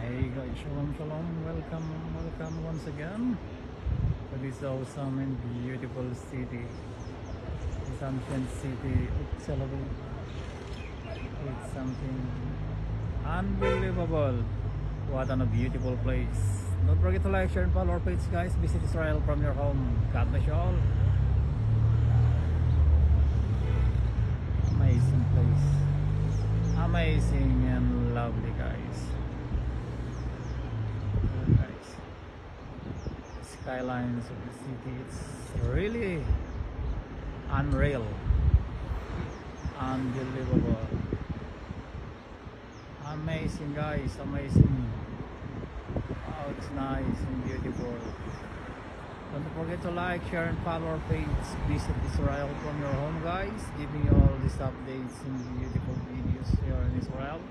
Hey guys, shalom shalom, welcome once again to this awesome and beautiful city, this ancient city Uppsala. It's something unbelievable. What a beautiful place. Don't forget to like, share and follow our page guys. Visit Israel from your home. God bless you all. Amazing place, amazing and lovely guys. Skylines of the city, it's really unreal, unbelievable, amazing guys, amazing. Oh, it's nice and beautiful. Don't forget to like, share and follow our page. Visit Israel from your home guys, giving you all these updates and beautiful videos here in Israel.